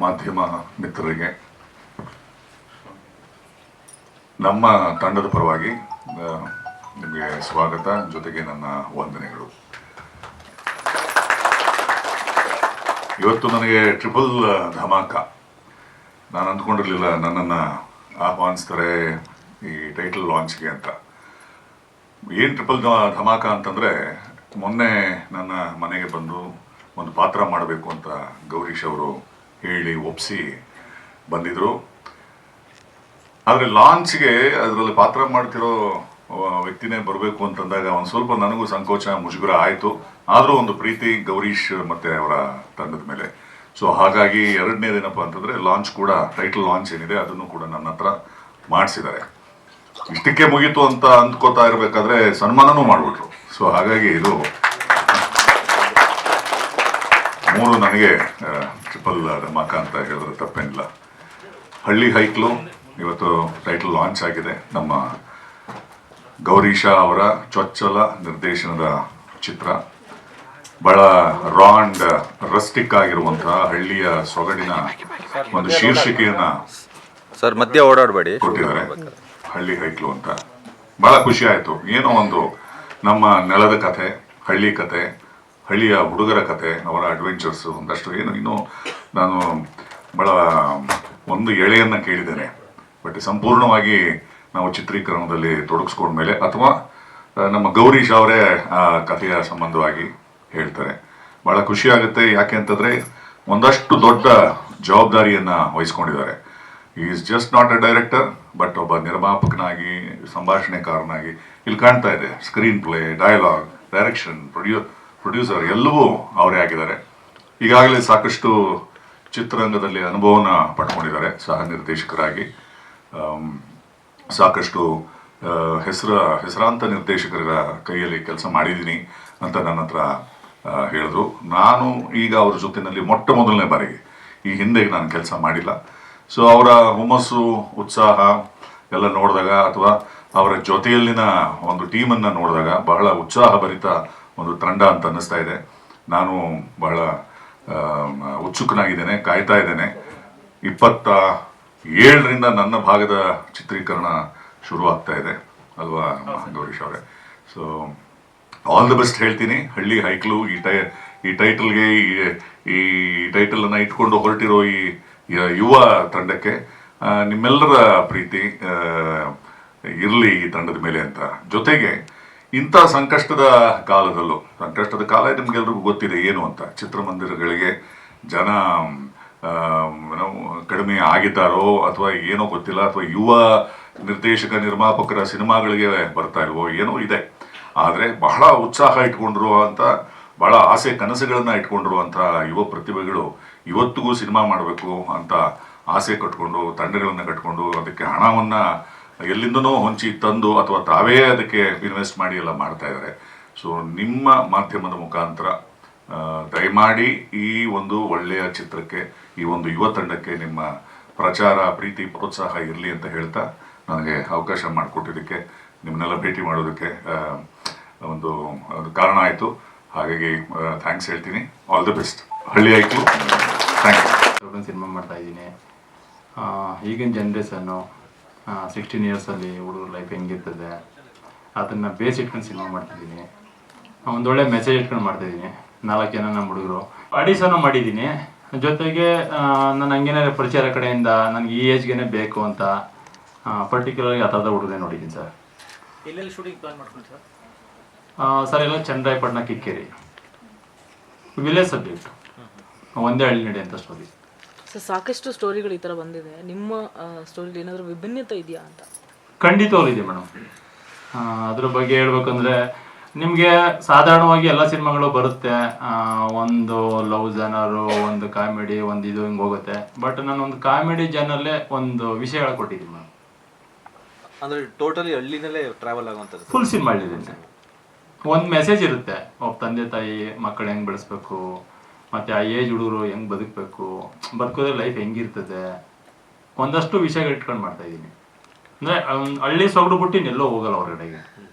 ಮಾಧ್ಯಮ ಮಿತ್ರರಿಗೆ ನಮ್ಮ ತಂಡದ ಪರವಾಗಿ ನಿಮಗೆ ಸ್ವಾಗತ, ಜೊತೆಗೆ ನನ್ನ ವಂದನೆಗಳು. ಇವತ್ತು ನನಗೆ ಟ್ರಿಪಲ್ ಧಮಾಕ. ನಾನು ಅಂದ್ಕೊಂಡಿರಲಿಲ್ಲ ನನ್ನನ್ನು ಆಹ್ವಾನಿಸ್ತಾರೆ ಈ ಟೈಟಲ್ ಲಾಂಚ್ಗೆ ಅಂತ. ಏನು ಟ್ರಿಪಲ್ ಧಮಾಕ ಅಂತಂದರೆ, ಮೊನ್ನೆ ನನ್ನ ಮನೆಗೆ ಬಂದು ಒಂದು ಪಾತ್ರ ಮಾಡಬೇಕು ಅಂತ ಗೌರೀಶ್ ಅವರು ಹೇಳಿ ಒಪ್ಪಿಸಿ ಬಂದಿದ್ದರು. ಆದರೆ ಲಾಂಚ್ಗೆ ಅದರಲ್ಲಿ ಪಾತ್ರ ಮಾಡ್ತಿರೋ ವ್ಯಕ್ತಿನೇ ಬರಬೇಕು ಅಂತಂದಾಗ ಒಂದು ಸ್ವಲ್ಪ ನನಗೂ ಸಂಕೋಚ ಮುಜುಗರ ಆಯಿತು. ಆದರೂ ಒಂದು ಪ್ರೀತಿ ಗೌರೀಶ್ ಮತ್ತು ಅವರ ತಂಡದ ಮೇಲೆ. ಸೊ ಹಾಗಾಗಿ ಎರಡನೇದೇನಪ್ಪ ಅಂತಂದರೆ ಲಾಂಚ್ ಕೂಡ, ಟೈಟಲ್ ಲಾಂಚ್ ಏನಿದೆ ಅದನ್ನು ಕೂಡ ನನ್ನ ಹತ್ರ ಮಾಡಿಸಿದ್ದಾರೆ. ಇಷ್ಟಕ್ಕೆ ಮುಗೀತು ಅಂತ ಅಂದ್ಕೋತಾ ಇರಬೇಕಾದ್ರೆ ಸನ್ಮಾನನೂ ಮಾಡಿಬಿಟ್ರು. ಸೊ ಹಾಗಾಗಿ ಇದು 3 ನನಗೆ ಟ್ರಿಪಲ್ ಧಮಾಕ ಅಂತ ಹೇಳಿದ್ರೆ ತಪ್ಪೇನಿಲ್ಲ. ಹಳ್ಳಿ ಹೈಕ್ಲು ಇವತ್ತು ಟೈಟಲ್ ಲಾಂಚ್ ಆಗಿದೆ. ನಮ್ಮ ಗೌರೀಶ ಅವರ ಚೊಚ್ಚಲ ನಿರ್ದೇಶನದ ಚಿತ್ರ. ಬಹಳ ರಾ ಅಂಡ್ ರಸ್ಟಿಕ್ ಆಗಿರುವಂತಹ ಹಳ್ಳಿಯ ಸೊಗಡಿನ ಒಂದು ಶೀರ್ಷಿಕೆಯನ್ನ ಮಧ್ಯ ಓಡಾಡಬೇಡಿ ಕೊಟ್ಟಿದ್ದಾರೆ, ಹಳ್ಳಿ ಹೈಕ್ಲು ಅಂತ. ಬಹಳ ಖುಷಿ ಆಯಿತು. ಏನೋ ಒಂದು ನಮ್ಮ ನೆಲದ ಕಥೆ, ಹಳ್ಳಿ ಕಥೆ, ಹಳ್ಳಿಯ ಹುಡುಗರ ಕತೆ, ಅವರ ಅಡ್ವೆಂಚರ್ಸ್ ಒಂದಷ್ಟು ಏನು ಇನ್ನೂ ನಾನು ಭಾಳ ಒಂದು ಎಳೆಯನ್ನು ಕೇಳಿದ್ದೇನೆ. ಬಟ್ ಸಂಪೂರ್ಣವಾಗಿ ನಾವು ಚಿತ್ರೀಕರಣದಲ್ಲಿ ತೊಡಗಿಸ್ಕೊಂಡ್ಮೇಲೆ ಅಥವಾ ನಮ್ಮ ಗೌರೀಶ್ ಅವರೇ ಆ ಕಥೆಯ ಸಂಬಂಧವಾಗಿ ಹೇಳ್ತಾರೆ. ಭಾಳ ಖುಷಿಯಾಗುತ್ತೆ. ಯಾಕೆ ಅಂತಂದರೆ ಒಂದಷ್ಟು ದೊಡ್ಡ ಜವಾಬ್ದಾರಿಯನ್ನು ವಹಿಸ್ಕೊಂಡಿದ್ದಾರೆ. Is just not a director, but ಒಬ್ಬ ನಿರ್ಮಾಪಕನಾಗಿ, ಸಂಭಾಷಣೆಕಾರನಾಗಿ ಇಲ್ಲಿ ಕಾಣ್ತಾ ಇದೆ. Screenplay, dialogue, direction, producer ಎಲ್ಲವೂ ಅವರೇ ಆಗಿದ್ದಾರೆ. ಈಗಾಗಲೇ ಸಾಕಷ್ಟು ಚಿತ್ರರಂಗದಲ್ಲಿ ಅನುಭವನ ಪಡ್ಕೊಂಡಿದ್ದಾರೆ. ಸಹ ನಿರ್ದೇಶಕರಾಗಿ ಸಾಕಷ್ಟು ಹೆಸರಾಂತ ನಿರ್ದೇಶಕರ ಕೈಯಲ್ಲಿ ಕೆಲಸ ಮಾಡಿದ್ದೀನಿ ಅಂತ ನನ್ನ ಹತ್ರ ಹೇಳಿದ್ರು. ನಾನು ಈಗ ಅವ್ರ ಜೊತೆಯಲ್ಲಿ ಮೊಟ್ಟ ಮೊದಲನೇ ಬಾರಿಗೆ, ಈ ಹಿಂದೆ ನಾನು ಕೆಲಸ ಮಾಡಿಲ್ಲ. ಸೊ ಅವರ ಹುಮ್ಮಸ್ಸು, ಉತ್ಸಾಹ ಎಲ್ಲ ನೋಡಿದಾಗ, ಅಥವಾ ಅವರ ಜೊತೆಯಲ್ಲಿನ ಒಂದು ಟೀಮನ್ನು ನೋಡಿದಾಗ ಬಹಳ ಉತ್ಸಾಹಭರಿತ ಒಂದು ತಂಡ ಅಂತ ಅನ್ನಿಸ್ತಾ ಇದೆ. ನಾನು ಬಹಳ ಉತ್ಸುಕನಾಗಿದ್ದೇನೆ, ಕಾಯ್ತಾ ಇದ್ದೇನೆ. 27ರಿಂದ ನನ್ನ ಭಾಗದ ಚಿತ್ರೀಕರಣ ಶುರು ಆಗ್ತಾ ಇದೆ ಅಲ್ವಾ ಗೌರೀಶ್ ಅವರೇ? ಸೊ ಆಲ್ ದಿ ಬೆಸ್ಟ್ ಹೇಳ್ತೀನಿ. ಹಳ್ಳಿ ಹೈಕ್ಲು ಈ ಟೈಟಲ್ಗೆ, ಈ ಟೈಟಲನ್ನು ಇಟ್ಕೊಂಡು ಹೊರಟಿರೋ ಈ ಯುವ ತಂಡಕ್ಕೆ ನಿಮ್ಮೆಲ್ಲರ ಪ್ರೀತಿ ಇರಲಿ ಈ ತಂಡದ ಮೇಲೆ ಅಂತ. ಜೊತೆಗೆ ಇಂಥ ಸಂಕಷ್ಟದ ಕಾಲದಲ್ಲೂ, ಸಂಕಷ್ಟದ ಕಾಲ ನಿಮ್ಗೆಲ್ರಿಗೂ ಗೊತ್ತಿದೆ ಏನು ಅಂತ. ಚಿತ್ರಮಂದಿರಗಳಿಗೆ ಜನ ಕಡಿಮೆ ಆಗಿದ್ದಾರೋ ಅಥವಾ ಏನೋ ಗೊತ್ತಿಲ್ಲ, ಅಥವಾ ಯುವ ನಿರ್ದೇಶಕ ನಿರ್ಮಾಪಕರ ಸಿನಿಮಾಗಳಿಗೆ ಬರ್ತಾ ಇಲ್ವೋ ಏನೋ ಇದೆ. ಆದರೆ ಬಹಳ ಉತ್ಸಾಹ ಇಟ್ಕೊಂಡಿರುವಂಥ, ಬಹಳ ಆಸೆ ಕನಸುಗಳನ್ನು ಇಟ್ಕೊಂಡಿರುವಂಥ ಯುವ ಪ್ರತಿಭೆಗಳು ಇವತ್ತಿಗೂ ಸಿನಿಮಾ ಮಾಡಬೇಕು ಅಂತ ಆಸೆ ಕಟ್ಕೊಂಡು, ತಂಡಗಳನ್ನು ಕಟ್ಕೊಂಡು, ಅದಕ್ಕೆ ಹಣವನ್ನು ಎಲ್ಲಿಂದನೋ ಹೊಂಚಿ ತಂದು ಅಥವಾ ತಾವೇ ಅದಕ್ಕೆ ಇನ್ವೆಸ್ಟ್ ಮಾಡಿ ಎಲ್ಲ ಮಾಡ್ತಾ ಇದ್ದಾರೆ. ಸೊ ನಿಮ್ಮ ಮಾಧ್ಯಮದ ಮುಖಾಂತರ ದಯಮಾಡಿ ಈ ಒಂದು ಒಳ್ಳೆಯ ಚಿತ್ರಕ್ಕೆ, ಈ ಒಂದು ಯುವ ತಂಡಕ್ಕೆ ನಿಮ್ಮ ಪ್ರಚಾರ, ಪ್ರೀತಿ, ಪ್ರೋತ್ಸಾಹ ಇರಲಿ ಅಂತ ಹೇಳ್ತಾ, ನನಗೆ ಅವಕಾಶ ಮಾಡಿಕೊಟ್ಟಿದ್ದಕ್ಕೆ, ನಿಮ್ಮನ್ನೆಲ್ಲ ಭೇಟಿ ಮಾಡೋದಕ್ಕೆ ಒಂದು ಕಾರಣ ಆಯಿತು. ಹಾಗಾಗಿ ಥ್ಯಾಂಕ್ಸ್ ಹೇಳ್ತೀನಿ. All the best. ಹಳ್ಳಿ ಆಯಿತು. Thank you. ಸಿನಿಮಾ ಮಾಡ್ತಾ ಇದ್ದೀನಿ. ಈಗಿನ ಜನ್ರೇಷನ್ನು 16 ಇಯರ್ಸಲ್ಲಿ ಹುಡುಗರ ಲೈಫ್ ಹೆಂಗಿರ್ತದೆ ಅದನ್ನು ಬೇಸ್ ಇಟ್ಕೊಂಡು ಸಿನಿಮಾ ಮಾಡ್ತಿದ್ದೀನಿ. ಒಂದೊಳ್ಳೆ ಮೆಸೇಜ್ ಇಟ್ಕೊಂಡು ಮಾಡ್ತಾಯಿದ್ದೀನಿ. 4 ಜನ ನಮ್ಮ ಹುಡುಗರು ಆಡಿಷನ್ನು ಮಾಡಿದ್ದೀನಿ. ಜೊತೆಗೆ ನಾನು ಹಂಗೇನೆ ಪರಿಚಯ ಕಡೆಯಿಂದ ನನಗೆ ಈ ಏಜ್ಗೆ ಬೇಕು ಅಂತ ಪರ್ಟಿಕ್ಯುಲರ್ಗೆ ಆ ಥರದ ಹುಡುಗನೇ ನೋಡಿದ್ದೀನಿ ಸರ್. ಎಲ್ಲೆಲ್ಲಿ ಶೂಟಿಂಗ್ ಪ್ಲಾನ್ ಮಾಡ್ಕೊಂಡು ಸರ್ ಎಲ್ಲ ಚನ್ನರಾಯಪಟ್ಟಣ, ಕಿಕ್ಕೇರಿ, ವಿಲೇಜ್ ಸಬ್ಜೆಕ್ಟ್, ಒಂದೇ ಹಳ್ಳಿ ನಡೆ ಅಂತ ಸ್ಟೋರಿ. ಸರ್ ಸಾಕಷ್ಟು ಸ್ಟೋರಿಗಳು ಈ ಥರ ಬಂದಿದೆ. ನಿಮ್ಮ ಸ್ಟೋರಿಲಿ ಏನಾದರೂ ವಿಭಿನ್ನತೆ ಇದೆಯಾ ಅಂತ? ಖಂಡಿತವಾಗ್ಲೂ ಇದೆ ಮೇಡಮ್. ಅದ್ರ ಬಗ್ಗೆ ಹೇಳ್ಬೇಕಂದ್ರೆ, ನಿಮಗೆ ಸಾಧಾರಣವಾಗಿ ಎಲ್ಲ ಸಿನಿಮಾಗಳು ಬರುತ್ತೆ, ಒಂದು ಲವ್ ಜನರು, ಒಂದು ಕಾಮಿಡಿ, ಒಂದು ಇದು ಹಿಂಗೆ ಹೋಗುತ್ತೆ. ಬಟ್ ನಾನು ಒಂದು ಕಾಮಿಡಿ ಜನರಲ್ಲೇ ಒಂದು ವಿಷಯ ಹೇಳ್ಕೊಟ್ಟಿದ್ದೀನಿ ಮೇಡಮ್. ಅಂದರೆ ಟೋಟಲಿ ಹಳ್ಳಿನಲ್ಲೇ ಟ್ರಾವೆಲ್ ಆಗುವಂಥದ್ದು ಫುಲ್ ಸಿನಿಮಾ ಹೇಳಿದ್ದೀನಿ. ಒಂದು ಮೆಸೇಜ್ ಇರುತ್ತೆ, ಒಬ್ಬ ತಂದೆ ತಾಯಿ ಮಕ್ಕಳು ಹೆಂಗೆ ಬೆಳೆಸ್ಬೇಕು, ಮತ್ತು ಆ ಏಜ್ ಹುಡುಗರು ಹೆಂಗೆ ಬದುಕಬೇಕು, ಬದುಕೋದ್ರೆ ಲೈಫ್ ಹೆಂಗಿರ್ತದೆ, ಒಂದಷ್ಟು ವಿಷಯಗಳು ಇಟ್ಕೊಂಡು ಮಾಡ್ತಾಯಿದ್ದೀನಿ. ಅಂದರೆ ಹಳ್ಳಿ ಸೊಗಡು ಬಿಟ್ಟು ಎಲ್ಲೋ ಹೋಗಲ್ಲ ಹೊರಗಡೆಗೆ.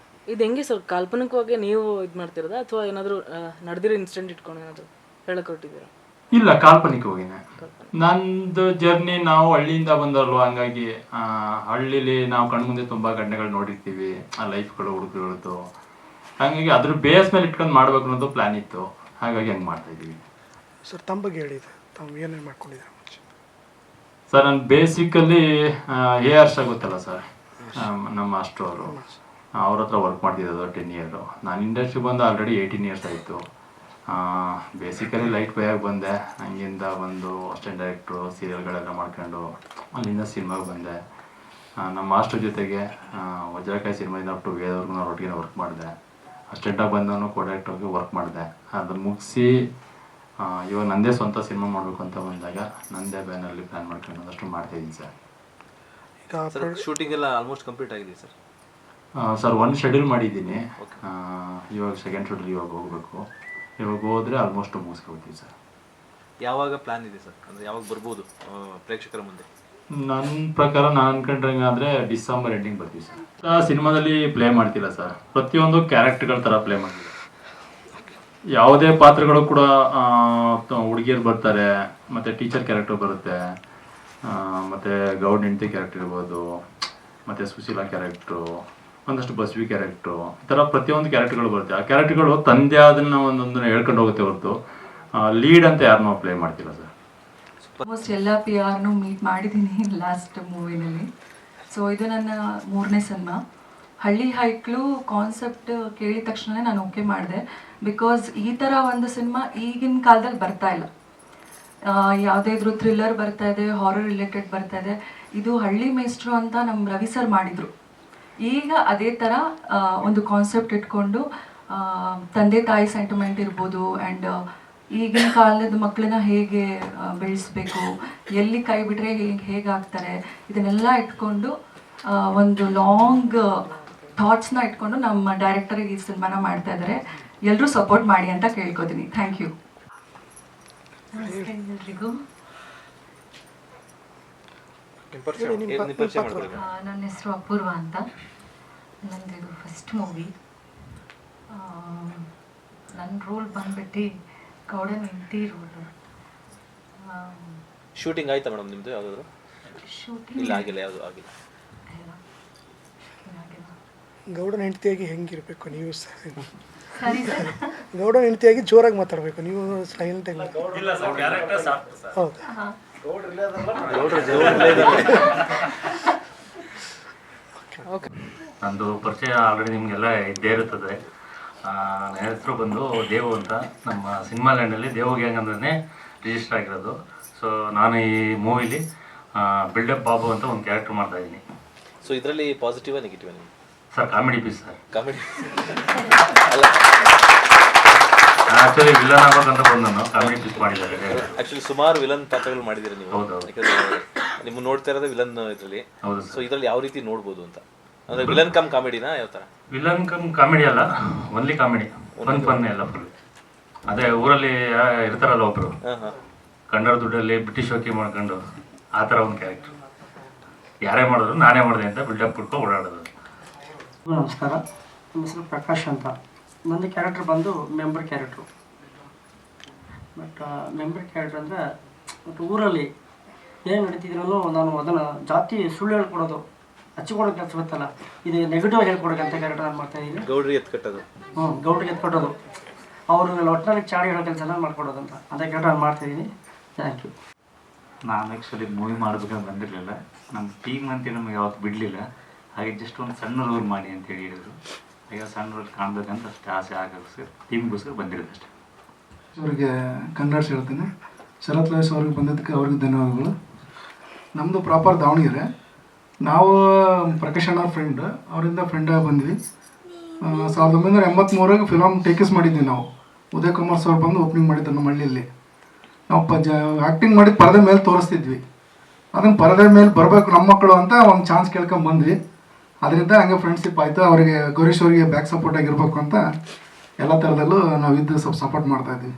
ಇದು ಹೆಂಗೆ ಸರ್, ಕಾಲ್ಪನಿಕವಾಗಿ ನೀವು ಇದು ಮಾಡ್ತಿರೋದಾ ಅಥವಾ ಏನಾದರೂ ನಡೆದಿರೋ ಇನ್ಸಿಡೆಂಟ್ ಇಟ್ಕೊಂಡು ಏನಾದರೂ ಹೇಳಕ್ಕೆ ಹೊರಟಿದ್ದೀರಾ? ಇಲ್ಲ, ಕಾಲ್ಪನಿಕವಾಗಿನೇ. ನಂದು ಜರ್ನಿ ನಾವು ಹಳ್ಳಿಯಿಂದ ಬಂದಲ್ವ, ಹಂಗಾಗಿ ಹಳ್ಳಿಲಿ ನಾವು ಕಣ್ಮುಂದೆ ತುಂಬ ಘಟನೆಗಳು ನೋಡಿರ್ತೀವಿ, ಆ ಲೈಫ್ಗಳು ಹುಡುಗರುಗಳದ್ದು. ಹಾಗಾಗಿ ಅದ್ರ ಬೇಸ್ ಮೇಲೆ ಇಟ್ಕೊಂಡು ಮಾಡ್ಬೇಕು ಅನ್ನೋದು ಪ್ಲ್ಯಾನ್ ಇತ್ತು, ಹಾಗಾಗಿ ಹಂಗೆ ಮಾಡ್ತಾಯಿದ್ದೀವಿ. ಸರ್ ತಮ್ಮ ಬಗ್ಗೆ ಹೇಳಿದೆ, ತಾವು ಏನೇನು ಮಾಡ್ಕೊಂಡಿದ್ದೀರಾ ಮುಂಚೆ? ಸರ್ ನಾನು ಬೇಸಿಕಲಿ AR ಗೊತ್ತಲ್ಲ ಸರ್, ನಮ್ಮ ಮಾಸ್ಟ್ರು ಅವರು, ಅವ್ರ ಹತ್ರ ವರ್ಕ್ ಮಾಡ್ತಿದ್ದು 10 ಇಯರು. ನಾನು ಇಂಡಸ್ಟ್ರಿ ಬಂದು ಆಲ್ರೆಡಿ 18 ಇಯರ್ಸ್ ಆಯಿತು. ಬೇಸಿಕಲಿ ಲೈಟ್ ಬಾಯಾಗಿ ಬಂದೆ, ಹಂಗಿಂದ ಬಂದು ಅಸಿಸ್ಟೆಂಟ್ ಡೈರೆಕ್ಟ್ರು, ಸೀರಿಯಲ್ಗಳೆಲ್ಲ ಮಾಡ್ಕೊಂಡು ಅಲ್ಲಿಂದ ಸಿನಿಮಾಗೆ ಬಂದೆ. ನಮ್ಮ ಮಾಸ್ಟರ್ ಜೊತೆಗೆ ವಜ್ರಕಾಯಿ ಸಿನಿಮಾದಿಂದ ಅಪ್ ಟು ವೇದವ್ರಿಗೂ ನಾನು ಒಟ್ಟಿಗೆ ವರ್ಕ್ ಮಾಡಿದೆ. ಅಸಿಸ್ಟೆಂಟಾಗಿ ಬಂದವನು ಕೋಡಾಕ್ಟ್ರಿಗೆ ವರ್ಕ್ ಮಾಡಿದೆ. ಅದನ್ನು ಮುಗಿಸಿ ಇವಾಗ ನನ್ನದೇ ಸ್ವಂತ ಸಿನಿಮಾ ಮಾಡಬೇಕು ಅಂತ ಬಂದಾಗ ನನ್ನದೇ ಬ್ಯಾನಲ್ಲಿ ಪ್ಲ್ಯಾನ್ ಮಾಡ್ಕೊಂಡು ಒಂದಷ್ಟು ಮಾಡ್ತಾಯಿದ್ದೀನಿ ಸರ್. ಸರ್ ಶೂಟಿಂಗ್ ಎಲ್ಲ ಆಲ್ಮೋಸ್ಟ್ ಕಂಪ್ಲೀಟ್ ಆಗಿದೆ ಸರ್. ಸರ್ ಒಂದು ಶೆಡ್ಯೂಲ್ ಮಾಡಿದ್ದೀನಿ, ಇವಾಗ ಸೆಕೆಂಡ್ ಶೆಡ್ಯೂಲ್ ಇವಾಗ ಹೋಗಬೇಕು. ಇವಾಗ ಹೋದರೆ ಆಲ್ಮೋಸ್ಟ್ ಮುಗಿಸ್ಕೊಳ್ತೀವಿ ಸರ್. ಯಾವಾಗ ಪ್ಲಾನ್ ಇದೆ ಸರ್, ಅಂದರೆ ಯಾವಾಗ ಬರ್ಬೋದು ಪ್ರೇಕ್ಷಕರ ಮುಂದೆ? ನನ್ನ ಪ್ರಕಾರ ನಾನು ಅನ್ಕೊಂಡ್ರಂಗಾದರೆ ಡಿಸೆಂಬರ್ ಎಂಡಿಂಗ್ ಬರ್ತೀವಿ ಸರ್. ಸಿನಿಮಾದಲ್ಲಿ ಪ್ಲೇ ಮಾಡ್ತಿಲ್ಲ ಸರ್, ಪ್ರತಿಯೊಂದು ಕ್ಯಾರೆಕ್ಟರ್ಗಳ ಥರ ಪ್ಲೇ ಮಾಡ್ತಿಲ್ಲ. ಯಾವುದೇ ಪಾತ್ರಗಳು ಕೂಡ ಹುಡುಗಿಯರು ಬರ್ತಾರೆ, ಮತ್ತು ಟೀಚರ್ ಕ್ಯಾರೆಕ್ಟರ್ ಬರುತ್ತೆ, ಮತ್ತು ಗೌಡ್ ಹೆಂಡತಿ ಕ್ಯಾರೆಕ್ಟರ್ ಇರ್ಬೋದು, ಮತ್ತು ಸುಶೀಲಾ ಕ್ಯಾರೆಕ್ಟ್ರು, ಒಂದಷ್ಟು ಬಸ್ವಿ ಕ್ಯಾರೆಕ್ಟ್ರು, ಈ ಥರ ಪ್ರತಿಯೊಂದು ಕ್ಯಾರೆಕ್ಟರ್ಗಳು ಬರುತ್ತೆ. ಆ ಕ್ಯಾರೆಕ್ಟರ್ಗಳು ತಂದೆ ಅದನ್ನು ಒಂದೊಂದನ್ನು ಹೇಳ್ಕೊಂಡು ಹೋಗುತ್ತೆ ಹೊರತು ಲೀಡ್ ಅಂತ ಯಾರನ್ನೂ ಪ್ಲೇ ಮಾಡ್ತಿಲ್ಲ ಸರ್. ಆಲ್ಮೋಸ್ಟ್ ಎಲ್ಲ PR ಮೀಟ್ ಮಾಡಿದ್ದೀನಿ ಲಾಸ್ಟ್ ಮೂವಿನಲ್ಲಿ. ಸೊ ಇದು ನನ್ನ 3ನೇ ಸಿನಿಮಾ. ಹಳ್ಳಿ ಹೈಕ್ಳು ಕಾನ್ಸೆಪ್ಟ್ ಕೇಳಿದ ತಕ್ಷಣ ನಾನು ಓಕೆ ಮಾಡಿದೆ. ಬಿಕಾಸ್ ಈ ಥರ ಒಂದು ಸಿನಿಮಾ ಈಗಿನ ಕಾಲದಲ್ಲಿ ಬರ್ತಾ ಇಲ್ಲ. ಯಾವುದೇ ಇದ್ರೂ ಥ್ರಿಲ್ಲರ್ ಬರ್ತಾ ಇದೆ, ಹಾರರ್ ರಿಲೇಟೆಡ್ ಬರ್ತಾ ಇದೆ. ಇದು ಹಳ್ಳಿ ಮೇಸ್ಟ್ರು ಅಂತ ನಮ್ಮ ರವಿ ಸರ್ ಮಾಡಿದರು. ಈಗ ಅದೇ ಥರ ಒಂದು ಕಾನ್ಸೆಪ್ಟ್ ಇಟ್ಕೊಂಡು ತಂದೆ ತಾಯಿ ಸೆಂಟಿಮೆಂಟ್ ಇರ್ಬೋದು, ಆ್ಯಂಡ್ ಈಗಿನ ಕಾಲದ ಮಕ್ಕಳನ್ನ ಹೇಗೆ ಬೆಳೆಸಬೇಕು, ಎಲ್ಲಿ ಕೈ ಬಿಟ್ಟರೆ ಹೇಗಾಗ್ತಾರೆ, ಇದನ್ನೆಲ್ಲ ಇಟ್ಕೊಂಡು ಒಂದು ಲಾಂಗ್ ಥಾಟ್ಸ್ನ ಇಟ್ಕೊಂಡು ನಮ್ಮ ಡೈರೆಕ್ಟರಿಗೆ ಈ ಸಿನಿಮಾನ ಮಾಡ್ತಾ ಇದ್ದಾರೆ. ಎಲ್ಲರೂ ಸಪೋರ್ಟ್ ಮಾಡಿ ಅಂತ ಕೇಳ್ಕೊತೀನಿ. Thank you. ನಮಸ್ತೆ ಎಲ್ರಿಗೂ. ನನ್ನ ಹೆಸರು ಅಪೂರ್ವ ಅಂತ. ನಂದಿದು ಫಸ್ಟ್ ಮೂವಿ. ನನ್ನ ರೋಲ್ ಬಂದ್ಬಿಟ್ಟು ಗೌಡನ ಹೆಂಡತಿ ರೋಲು. ಶೂಟಿಂಗ್ ಆಯ್ತಾ ಮೇಡಮ್ ನಿಮ್ಮದು ಯಾವುದಾದ್ರು? ಶೂಟಿಂಗ್ ಇಲ್ಲ ಆಗಿಲ್ಲ, ಯಾವುದು ಆಗಿಲ್ಲ. ಗೌಡನ ಹೆಂಡತಿಯಾಗಿ ಹೆಂಗಿರಬೇಕು ನೀವು? ಸರಿ ಸರ್. ಗೌಡನ ಹೆಂಡತಿಯಾಗಿ ಜೋರಾಗಿ ಮಾತಾಡಬೇಕು, ನೀವು ಸೈಲೆಂಟ್ ಆಗಿ. ಹೌದಾ? ನಂದು ಪರಿಚಯ ಆಲ್ರೆಡಿ ನಿಮಗೆಲ್ಲ ಇದ್ದೇ ಇರುತ್ತದೆ. ನನ್ನ ಹೆಸರು ಬಂದು ದೇವು ಅಂತ. ನಮ್ಮ ಸಿನಿಮಾ ಲ್ಯಾಂಡಲ್ಲಿ ದೇವು ಗ್ಯಾಂಗ್ ಅಂದ್ರೆ ರಿಜಿಸ್ಟರ್ ಆಗಿರೋದು. ಸೊ ನಾನು ಈ ಮೂವಿಲಿ ಬಿಲ್ಡಪ್ ಬಾಬು ಅಂತ ಒಂದು ಕ್ಯಾರೆಕ್ಟರ್ ಮಾಡ್ತಾ ಇದ್ದೀನಿ. ಸೊ ಇದರಲ್ಲಿ ಪಾಸಿಟಿವ್ ನೆಗೆಟಿವ್ ನಿಮಗೆ? Sir comedy piece sir. Comedy actually villain ಆಗ್ಬೇಕಂತ ಬಂದು ನಾನು ಕಾಮಿಡಿ ಪೀಸ್ ಮಾಡಿದ್ದಾರೆ. ಆ್ಯಕ್ಚುಲಿ ಸುಮಾರು ವಿಲನ್ ಪಾತ್ರಗಳು ಮಾಡಿದ್ದೀರಿ ನೀವು. ಹೌದು. ಯಾಕಂದರೆ ನಿಮ್ಮ ನೋಡ್ತಾ ಇರೋದು ವಿಲನ್ ಇದರಲ್ಲಿ. ಹೌದು. ಸೊ ಇದರಲ್ಲಿ ಯಾವ ರೀತಿ ನೋಡ್ಬೋದು ಅಂತ, ಅಂದರೆ ವಿಲನ್ ಕಮ್ ಕಾಮಿಡಿನಾ ಯಾವ ಥರ? ವಿಲನ್ ಕಮ್ ಕಾಮಿಡಿ ಅಲ್ಲ, ಓನ್ಲಿ ಕಾಮಿಡಿ, ಫನ್ ಎಲ್ಲ ಫುಲ್. ಅದೇ ಊರಲ್ಲಿ ಇರ್ತಾರಲ್ಲ ಒಬ್ರು, ಕಂಡರ ದುಡ್ಡಲ್ಲಿ ಬ್ರಿಟಿಷ್ ಹೋಗಿ ಮಾಡ್ಕೊಂಡು ಆ ಥರ ಒಂದು ಕ್ಯಾರೆಕ್ಟರ್. ಯಾರೇ ಮಾಡಿದ್ರು ನಾನೇ ಮಾಡಿದೆ ಅಂತ ಬಿಲ್ಡಪ್ ಕೊಡ್ಕೊಂಡು ಓಡಾಡೋದು. ನಮಸ್ಕಾರ, ನನ್ನ ಹೆಸರು ಪ್ರಕಾಶ್ ಅಂತ. ನನ್ನ ಕ್ಯಾರೆಕ್ಟರ್ ಬಂದು member character. But member character ಅಂದರೆ ಬಟ್ ಊರಲ್ಲಿ ಏನು ನಡೀತಿದ್ರೂ ನಾನು ಅದನ್ನು ಜಾತಿ ಸುಳ್ಳು ಹೇಳ್ಕೊಡೋದು, ಹಚ್ಚಿಕೊಡೋ ಕೆಲಸ ಗೊತ್ತಲ್ಲ, ಇದು ನೆಗೆಟಿವ್ ಹೇಳ್ಕೊಡೋಕೆ ಕ್ಯಾರೆಕ್ಟರ್ ನಾನು ಮಾಡ್ತಾಯಿದ್ದೀನಿ. ಗೌಡ್ರಿಗೆ ಎತ್ಕಟ್ಟೋದು. ಗೌಡ್ರಿಗೆ ಎತ್ಕೊಟ್ಟೋದು, ಅವ್ರನ್ನೆಲ್ಲ ಒಟ್ಟಿನಲ್ಲಿ ಚಾಡಿ ಹೇಳೋ ಕೆಲಸ ಮಾಡ್ಕೊಡೋದು ಅಂತ ಅದೇ ಕ್ಯಾರೆಕ್ಟರ್ ನಾನು ಮಾಡ್ತಾಯಿದ್ದೀನಿ. Thank you. ನಾನು ಆ್ಯಕ್ಚುಲಿ ಮೂವಿ ಮಾಡಬೇಕಂತ ಬಂದಿರಲಿಲ್ಲ. ನಮ್ಮ ಟೀಮ್ ಅಂತೇಳಿ ನಮಗೆ ಯಾವತ್ತು ಬಿಡಲಿಲ್ಲ. ಹಾಗೆ ಜಸ್ಟ್ ಒಂದು ಸಣ್ಣ ರೋಲ್ ಮಾಡಿ ಅಂತೇಳಿ ಹೇಳಿದರು. ಈಗ ಸಣ್ಣ ರೋಲ್ ಕಾಣಬೇಕಂತ ಅಷ್ಟೇ ಆಸೆ ಆಗೋಸ್ಕರ ಟೀಮ್ಗೋಸ್ಕರ ಬಂದಿರೋದು ಅಷ್ಟೇ. ಅವರಿಗೆ ಕನ್ನಡ ಹೇಳ್ತೀನಿ. ಶರತ್ ಲೈಸ್ ಅವ್ರಿಗೆ ಬಂದಿದ್ದಕ್ಕೆ ಅವ್ರಿಗೆ ಧನ್ಯವಾದಗಳು. ನಮ್ಮದು ಪ್ರಾಪರ್ ದಾವಣಗೆರೆ. ನಾವು ಪ್ರಕಾಶ್ ಅಣ್ಣ ಫ್ರೆಂಡ್, ಅವರಿಂದ ಫ್ರೆಂಡಾಗಿ ಬಂದ್ವಿ. 1983 ಫಿಲಮ್ ಟೇಕಸ್ ಮಾಡಿದ್ವಿ ನಾವು. ಉದಯ್ ಕುಮಾರ್ ಸರ್ ಬಂದು ಓಪನಿಂಗ್ ಮಾಡಿದ್ರು ನಮ್ಮ ಹಳ್ಳಿಯಲ್ಲಿ. ನಾವು ಆ್ಯಕ್ಟಿಂಗ್ ಮಾಡಿದ ಪರದೆ ಮೇಲೆ ತೋರಿಸ್ತಿದ್ವಿ. ಅದನ್ನು ಪರದೆ ಮೇಲೆ ಬರಬೇಕು ನಮ್ಮ ಮಕ್ಕಳು ಅಂತ ಒಂದು ಚಾನ್ಸ್ ಕೇಳ್ಕೊಂಡು ಬಂದ್ವಿ. ಅದರಿಂದ ಹಂಗೆ ಫ್ರೆಂಡ್ಶಿಪ್ ಆಯಿತು. ಅವರಿಗೆ ಗೌರೀಶ್ ಅವರಿಗೆ ಬ್ಯಾಕ್ ಸಪೋರ್ಟ್ ಆಗಿರ್ಬೇಕು ಅಂತ ಎಲ್ಲ ಥರದಲ್ಲೂ ನಾವು ಇದ್ದು ಸ್ವಲ್ಪ ಸಪೋರ್ಟ್ ಮಾಡ್ತಾಯಿದ್ವಿ.